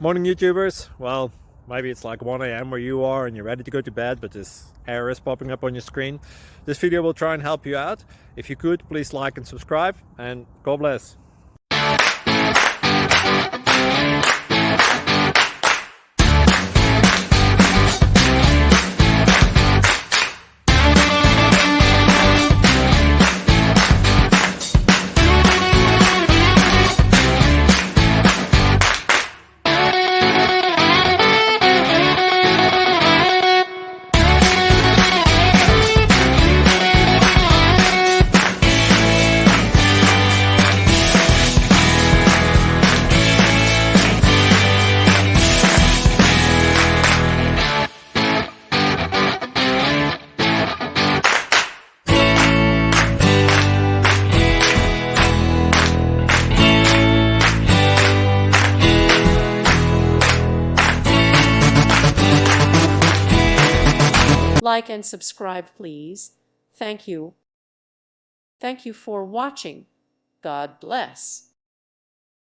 Morning YouTubers. Well, maybe it's like 1 a.m. where you are and you're ready to go to bed, but this error is popping up on your screen. This video will try and help you out. If you could, please like and subscribe, and God bless. Like and subscribe, please. Thank you. Thank you for watching. God bless.